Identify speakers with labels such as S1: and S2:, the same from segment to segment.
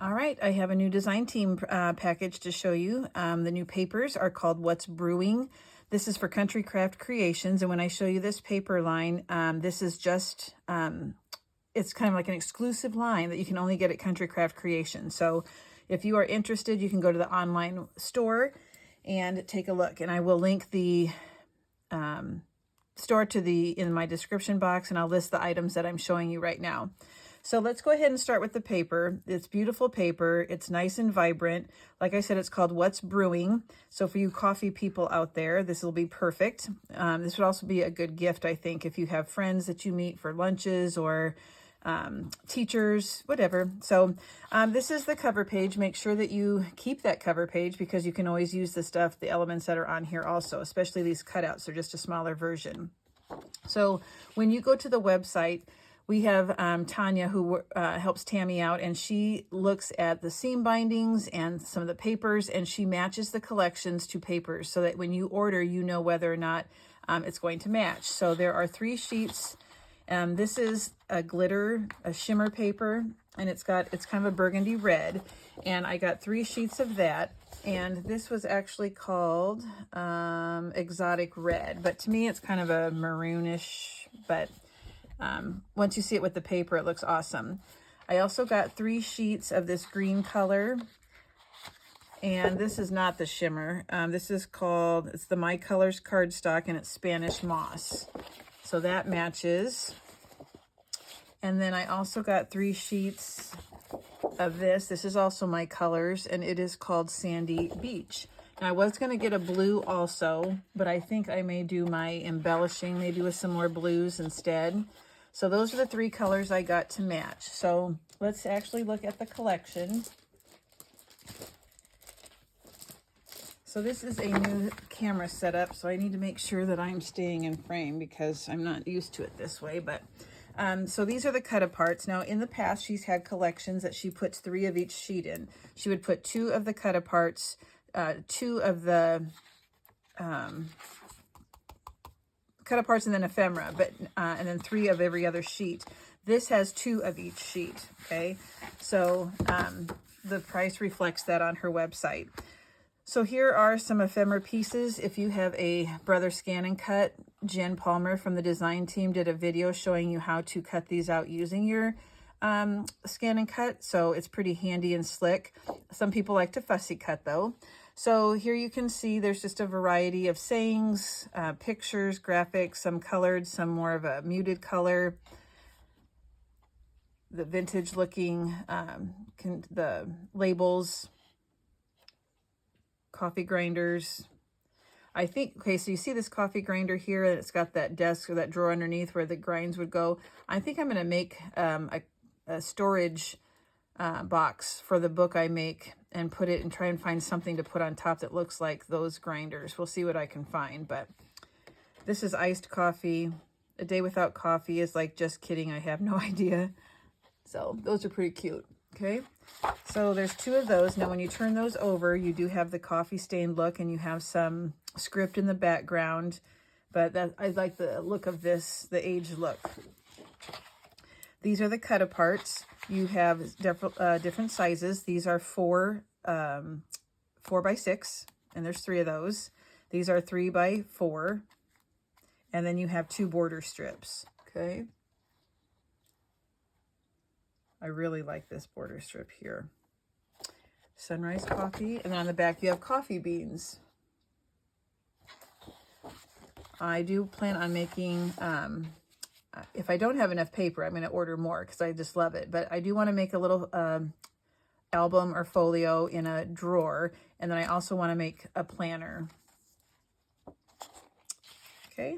S1: All right, I have a new design team package to show you. The new papers are called What's Brewing. This is for Country Craft Creations, and when I show you this paper line, this is just, it's kind of like an exclusive line that you can only get at Country Craft Creations. So if you are interested, you can go to the online store and take a look. And I will link the store to in my description box, and I'll list the items that I'm showing you right now. So let's go ahead and start with the paper. It's beautiful paper. It's nice and vibrant. Like I said, it's called What's Brewing. So for you coffee people out there, this will be perfect. This would also be a good gift, I think, if you have friends that you meet for lunches or teachers, whatever. So this is the cover page. Make sure that you keep that cover page because you can always use the elements that are on here also, especially these cutouts. They're just a smaller version. So when you go to the website, we have Tanya who helps Tammy out, and she looks at the seam bindings and some of the papers, and she matches the collections to papers so that when you order, you know whether or not it's going to match. So there are 3 sheets. This is a shimmer paper, and it's kind of a burgundy red, and I got 3 sheets of that. And this was actually called Exotic Red, but to me it's kind of a maroonish, but once you see it with the paper, it looks awesome. I also got 3 sheets of this green color, and this is not the shimmer. This is it's the My Colors cardstock, and it's Spanish moss. So that matches. And then I also got 3 sheets of this. This is also My Colors, and it is called Sandy Beach. Now I was going to get a blue also, but I think I may do my embellishing maybe with some more blues instead. So those are the 3 colors I got to match. So let's actually look at the collection. So this is a new camera setup, so I need to make sure that I'm staying in frame because I'm not used to it this way. But so these are the cut-aparts. Now in the past, she's had collections that she puts 3 of each sheet in. She would put 2 of the cut-aparts, 2 of the cut-aparts and then ephemera, but and then 3 of every other sheet. This has 2 of each sheet, okay? So the price reflects that on her website. So here are some ephemera pieces. If you have a Brother Scan and Cut, Jen Palmer from the design team did a video showing you how to cut these out using your Scan and Cut. So it's pretty handy and slick. Some people like to fussy cut though. So here you can see there's just a variety of sayings, pictures, graphics, some colored, some more of a muted color. The vintage looking, the labels, coffee grinders. I think, okay, so you see this coffee grinder here, and it's got that desk or that drawer underneath where the grinds would go. I think I'm going to make a storage box for the book I make and put it and try and find something to put on top that looks like those grinders. We'll see what I can find, but this is iced coffee. A day without coffee is like, just kidding, I have no idea. So those are pretty cute. Okay, so there's 2 of those. Now when you turn those over, you do have the coffee stained look, and you have some script in the background, but I like the look of this, the aged look. These are the cut-aparts. You have different sizes. These are 4 by 6, and there's 3 of those. These are 3 by 4, and then you have 2 border strips, okay? I really like this border strip here. Sunrise coffee, and then on the back you have coffee beans. I do plan on making, if I don't have enough paper, I'm going to order more because I just love it. But I do want to make a little album or folio in a drawer, and then I also want to make a planner. Okay,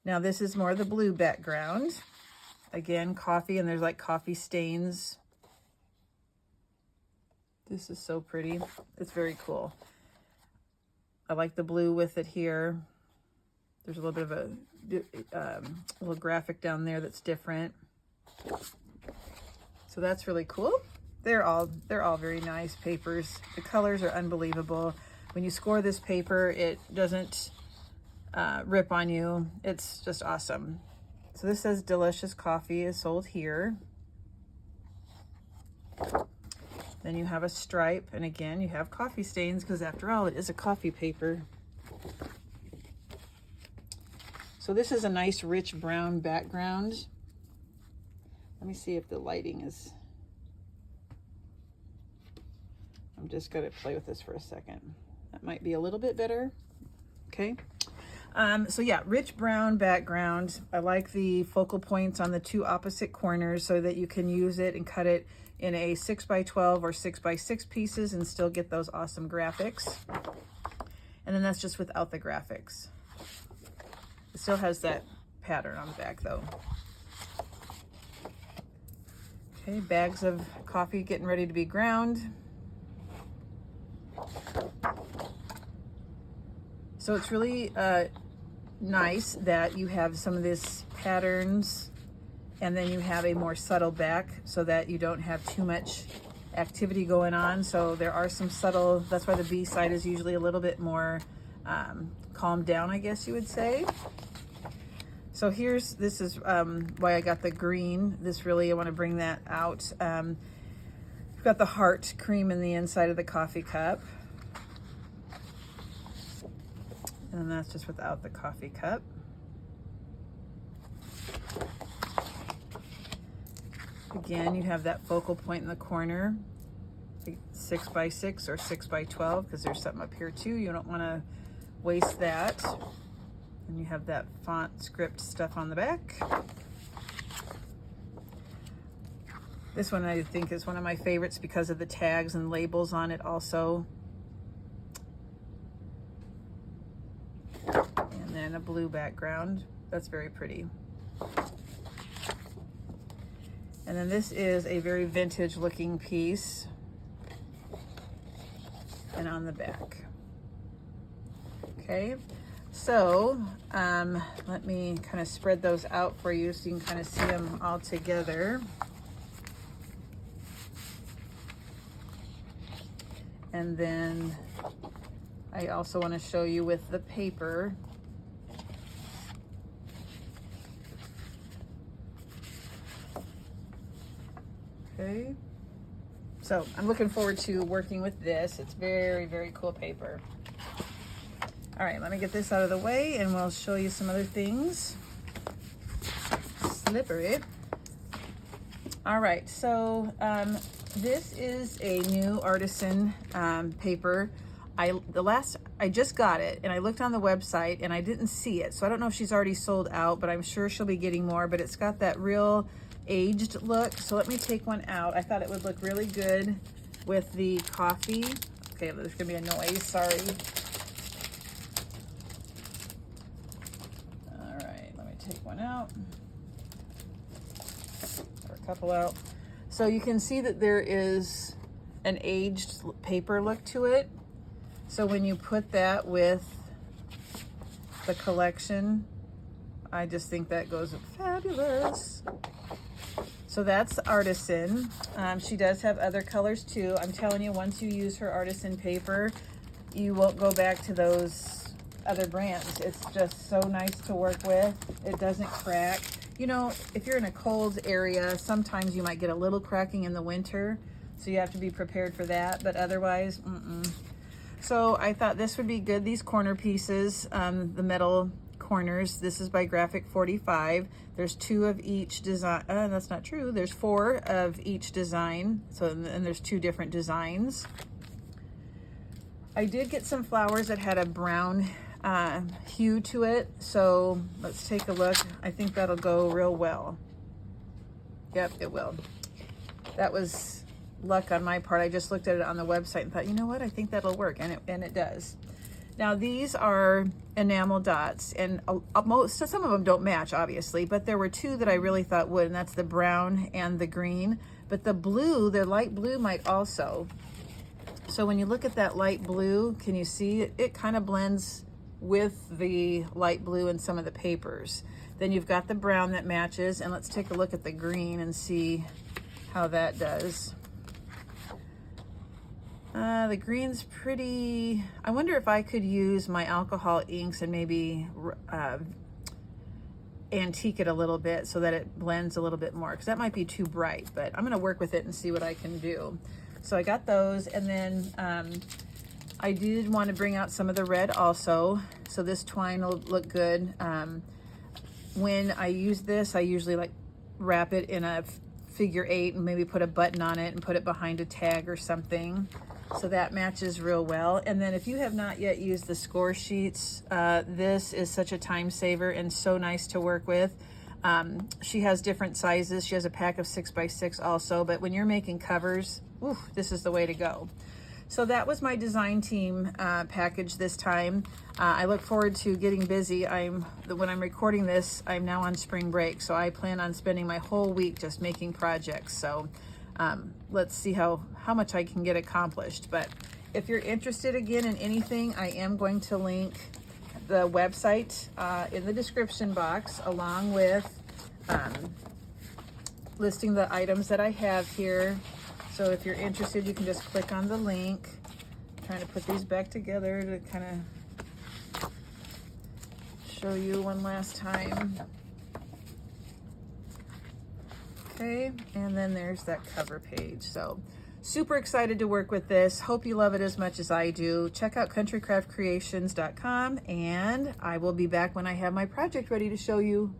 S1: now this is more the blue background. Again, coffee, and there's like coffee stains. This is so pretty. It's very cool. I like the blue with it here. There's a little bit of a little graphic down there that's different. So that's really cool. They're all very nice papers. The colors are unbelievable. When you score this paper, it doesn't rip on you. It's just awesome. So this says delicious coffee is sold here. Then you have a stripe, and again, you have coffee stains because after all, it is a coffee paper. So this is a nice rich brown background. Let me see if the lighting is... I'm just going to play with this for a second. That might be a little bit better. Okay. So yeah, rich brown background. I like the focal points on the two opposite corners so that you can use it and cut it in a 6x12 or 6x6 pieces and still get those awesome graphics. And then that's just without the graphics. It still has that pattern on the back though. Okay, bags of coffee getting ready to be ground. So it's really nice that you have some of this patterns and then you have a more subtle back so that you don't have too much activity going on. So there are some subtle, that's why the B side is usually a little bit more calmed down, I guess you would say. So this is why I got the green. This really, I want to bring that out. We've got the heart cream in the inside of the coffee cup. And then that's just without the coffee cup. Again, you have that focal point in the corner, 6x6 or 6x12, because there's something up here too. You don't want to waste that. And you have that font script stuff on the back. This one I think is one of my favorites because of the tags and labels on it also. And then a blue background. That's very pretty. And then this is a very vintage looking piece. And on the back. Okay, so let me kind of spread those out for you so you can kind of see them all together. And then I also want to show you with the paper. Okay, so I'm looking forward to working with this. It's very, very cool paper. All right, let me get this out of the way and we'll show you some other things. Slippery. All right, so this is a new artisan paper. I just got it and I looked on the website and I didn't see it. So I don't know if she's already sold out, but I'm sure she'll be getting more, but it's got that real aged look. So let me take one out. I thought it would look really good with the coffee. Okay, there's gonna be a noise, sorry. All right, let me take one out, or a couple out. So you can see that there is an aged paper look to it. So when you put that with the collection, I just think that goes fabulous. So that's artisan. She does have other colors too. I'm telling you, once you use her artisan paper, you won't go back to those other brands. It's just so nice to work with. It doesn't crack. You know, if you're in a cold area, sometimes you might get a little cracking in the winter. So you have to be prepared for that, but otherwise, So I thought this would be good. These corner pieces, the metal corners, this is by Graphic 45. There's 2 of each design. That's not true. There's 4 of each design. So, and there's 2 different designs. I did get some flowers that had a brown hue to it. So let's take a look. I think that'll go real well. Yep, it will. That was luck on my part. I just looked at it on the website and thought, you know what? I think that'll work, and it does. Now these are enamel dots, and some of them don't match, obviously, but there were 2 that I really thought would, and that's the brown and the green. But the blue, the light blue, might also. So when you look at that light blue, can you see it? It kind of blends with the light blue in some of the papers. Then you've got the brown that matches, and let's take a look at the green and see how that does. The green's pretty. I wonder if I could use my alcohol inks and maybe antique it a little bit so that it blends a little bit more, because that might be too bright, but I'm going to work with it and see what I can do. So I got those, and then I did want to bring out some of the red also. So this twine will look good. When I use this, I usually like wrap it in a figure 8 and maybe put a button on it and put it behind a tag or something. So that matches real well. And then if you have not yet used the score sheets, this is such a time saver and so nice to work with. She has different sizes. She has a pack of 6x6 also, but when you're making covers, ooh, this is the way to go. So that was my design team package this time. I look forward to getting busy. When I'm recording this, I'm now on spring break, so I plan on spending my whole week just making projects. So let's see how much I can get accomplished. But if you're interested again in anything, I am going to link the website in the description box, along with listing the items that I have here. So if you're interested, you can just click on the link. I'm trying to put these back together to kind of show you one last time. Okay, and then there's that cover page. So super excited to work with this. Hope you love it as much as I do. Check out countrycraftcreations.com, and I will be back when I have my project ready to show you.